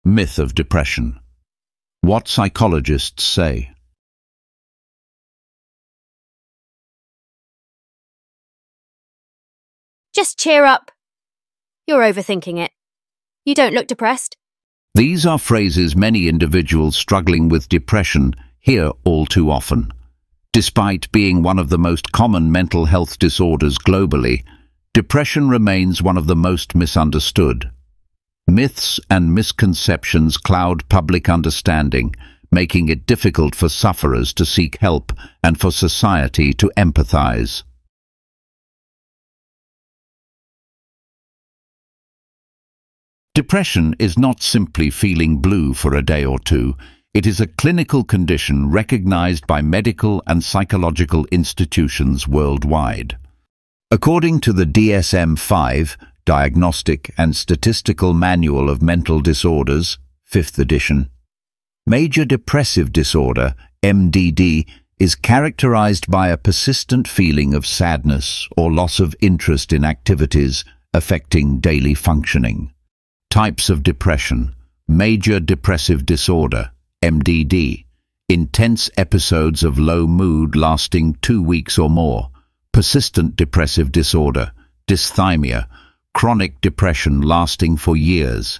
Myth of depression. What psychologists say. Just cheer up. You're overthinking it. You don't look depressed. These are phrases many individuals struggling with depression hear all too often. Despite being one of the most common mental health disorders globally, depression remains one of the most misunderstood. Myths and misconceptions cloud public understanding, making it difficult for sufferers to seek help and for society to empathize. Depression is not simply feeling blue for a day or two. It is a clinical condition recognized by medical and psychological institutions worldwide. According to the DSM-5, Diagnostic and Statistical Manual of Mental Disorders, 5th edition, major depressive disorder, MDD, is characterized by a persistent feeling of sadness or loss of interest in activities affecting daily functioning. Types of depression: major depressive disorder, MDD, intense episodes of low mood lasting 2 weeks or more; persistent depressive disorder, dysthymia, chronic depression lasting for years;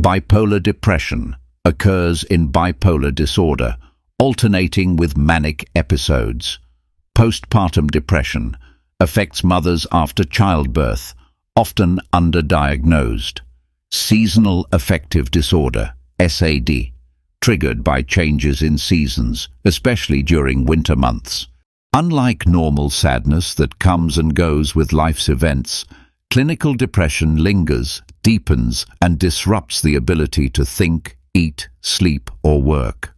bipolar depression, occurs in bipolar disorder, alternating with manic episodes; postpartum depression, affects mothers after childbirth, often underdiagnosed; seasonal affective disorder, SAD, triggered by changes in seasons, especially during winter months. Unlike normal sadness that comes and goes with life's events, clinical depression lingers, deepens, and disrupts the ability to think, eat, sleep, or work.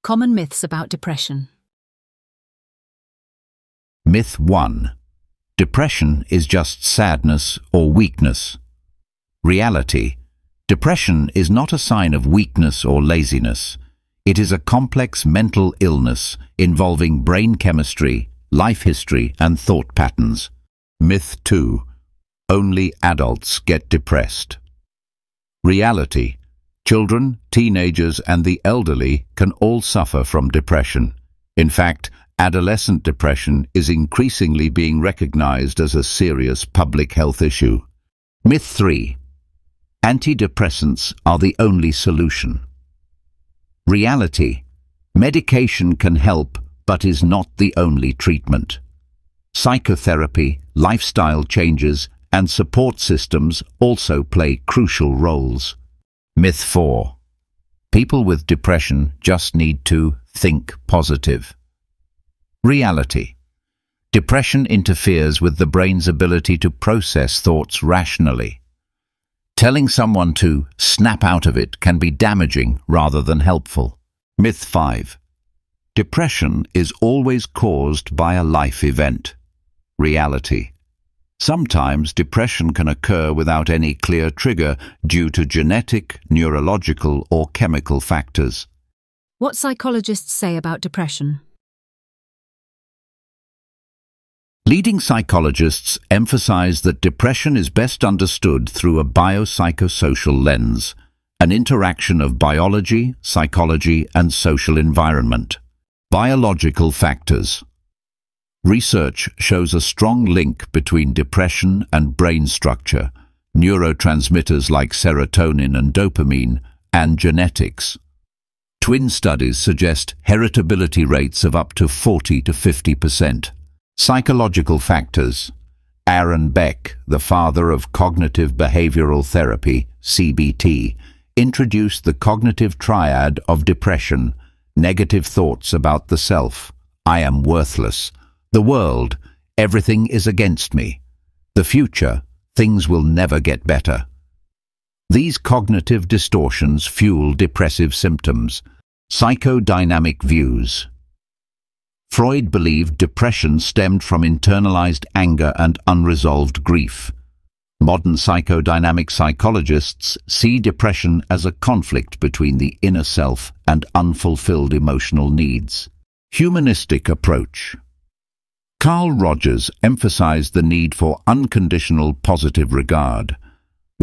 Common myths about depression. Myth 1. Depression is just sadness or weakness. Reality: depression is not a sign of weakness or laziness. It is a complex mental illness involving brain chemistry, life history, and thought patterns. Myth 2. Only adults get depressed. Reality: children, teenagers, and the elderly can all suffer from depression. In fact, adolescent depression is increasingly being recognized as a serious public health issue. Myth 3. Antidepressants are the only solution. Reality: medication can help, but is not the only treatment. Psychotherapy, lifestyle changes, and support systems also play crucial roles. Myth 4. People with depression just need to think positive. Reality: depression interferes with the brain's ability to process thoughts rationally. Telling someone to snap out of it can be damaging rather than helpful. Myth 5. Depression is always caused by a life event. Reality: sometimes depression can occur without any clear trigger due to genetic, neurological, or chemical factors. What psychologists say about depression. Leading psychologists emphasize that depression is best understood through a biopsychosocial lens, an interaction of biology, psychology, and social environment. Biological factors. Research shows a strong link between depression and brain structure, neurotransmitters like serotonin and dopamine, and genetics. Twin studies suggest heritability rates of up to 40 to 50%. Psychological factors. Aaron Beck, the father of cognitive behavioral therapy, CBT, introduced the cognitive triad of depression: negative thoughts about the self, I am worthless; the world, everything is against me; the future, things will never get better. These cognitive distortions fuel depressive symptoms. Psychodynamic views. Freud believed depression stemmed from internalized anger and unresolved grief. Modern psychodynamic psychologists see depression as a conflict between the inner self and unfulfilled emotional needs. Humanistic approach. Carl Rogers emphasized the need for unconditional positive regard.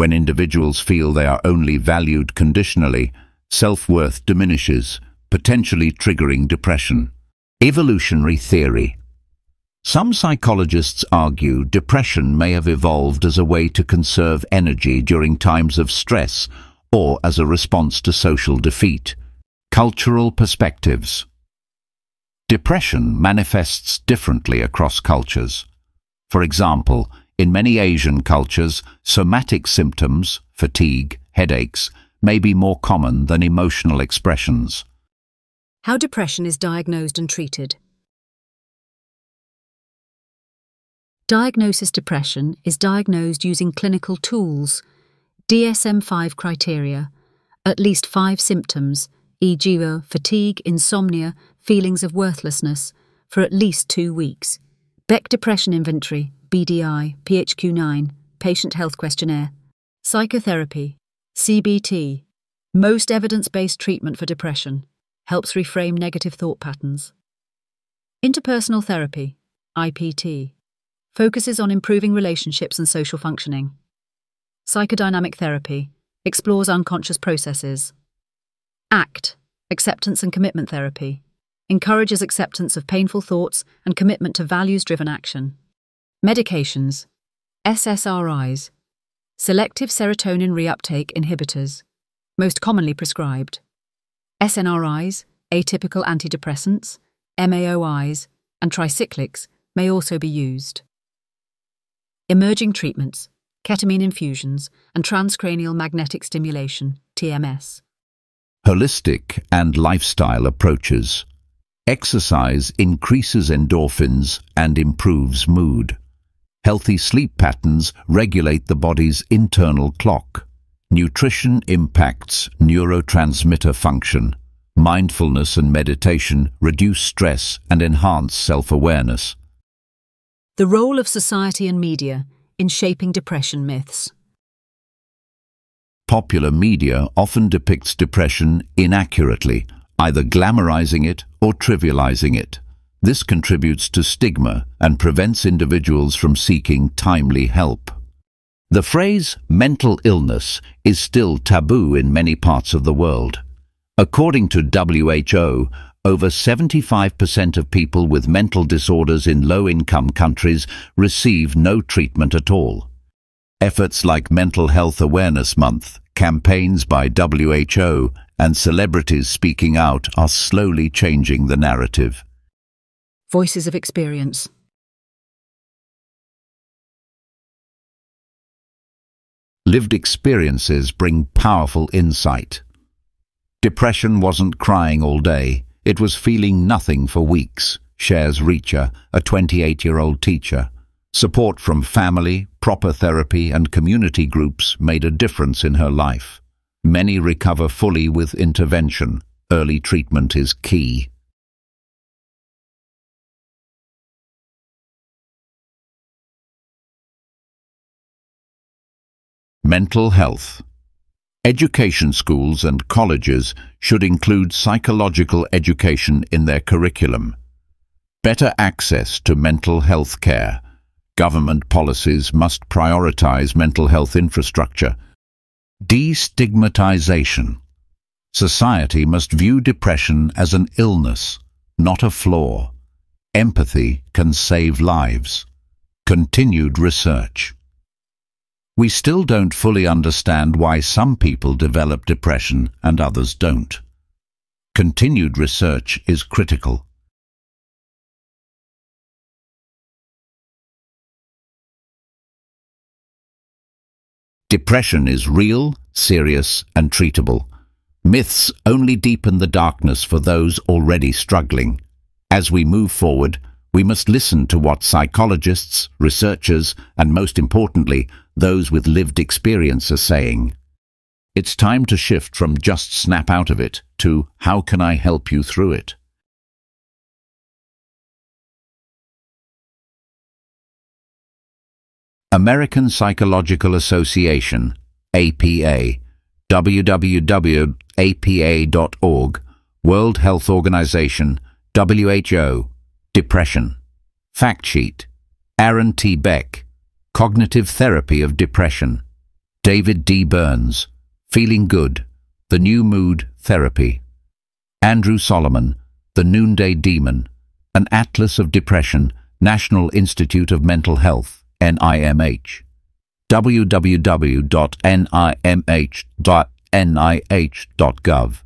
When individuals feel they are only valued conditionally, self-worth diminishes, potentially triggering depression. Evolutionary theory. Some psychologists argue depression may have evolved as a way to conserve energy during times of stress or as a response to social defeat. Cultural perspectives. Depression manifests differently across cultures. For example, in many Asian cultures, somatic symptoms, fatigue, headaches, may be more common than emotional expressions. How depression is diagnosed and treated. Diagnosis depression is diagnosed using clinical tools, DSM-5 criteria, at least 5 symptoms, e.g. fatigue, insomnia, feelings of worthlessness, for at least 2 weeks. Beck Depression Inventory, BDI, PHQ-9, Patient Health Questionnaire. Psychotherapy, CBT, most evidence-based treatment for depression, helps reframe negative thought patterns. Interpersonal therapy, IPT, focuses on improving relationships and social functioning. Psychodynamic therapy, explores unconscious processes. ACT, acceptance and commitment therapy, encourages acceptance of painful thoughts and commitment to values-driven action. Medications, SSRIs, selective serotonin reuptake inhibitors, most commonly prescribed. SNRIs, atypical antidepressants, MAOIs, and tricyclics may also be used. Emerging treatments, ketamine infusions, and transcranial magnetic stimulation, TMS. Holistic and lifestyle approaches. Exercise increases endorphins and improves mood. Healthy sleep patterns regulate the body's internal clock. Nutrition impacts neurotransmitter function. Mindfulness and meditation reduce stress and enhance self-awareness. The role of society and media in shaping depression myths. Popular media often depicts depression inaccurately, either glamorizing it or trivializing it. This contributes to stigma and prevents individuals from seeking timely help. The phrase mental illness is still taboo in many parts of the world. According to WHO, over 75% of people with mental disorders in low-income countries receive no treatment at all. Efforts like Mental Health Awareness Month, campaigns by WHO, and celebrities speaking out are slowly changing the narrative. Voices of experience. Lived experiences bring powerful insight. Depression wasn't crying all day. It was feeling nothing for weeks, shares Richa, a 28-year-old teacher. Support from family, proper therapy, and community groups made a difference in her life. Many recover fully with intervention. Early treatment is key. Mental health. Education schools and colleges should include psychological education in their curriculum. Better access to mental health care. Government policies must prioritize mental health infrastructure. Destigmatization. Society must view depression as an illness, not a flaw. Empathy can save lives. Continued research. We still don't fully understand why some people develop depression and others don't. Continued research is critical. Depression is real, serious, and treatable. Myths only deepen the darkness for those already struggling. As we move forward, we must listen to what psychologists, researchers, and most importantly, those with lived experience are saying. It's time to shift from just snap out of it to how can I help you through it? American Psychological Association, APA, www.apa.org, World Health Organization, WHO, Depression. Fact sheet. Aaron T. Beck, Cognitive Therapy of Depression. David D. Burns, Feeling Good, The New Mood Therapy. Andrew Solomon, The Noonday Demon, An Atlas of Depression, National Institute of Mental Health, NIMH. www.nimh.nih.gov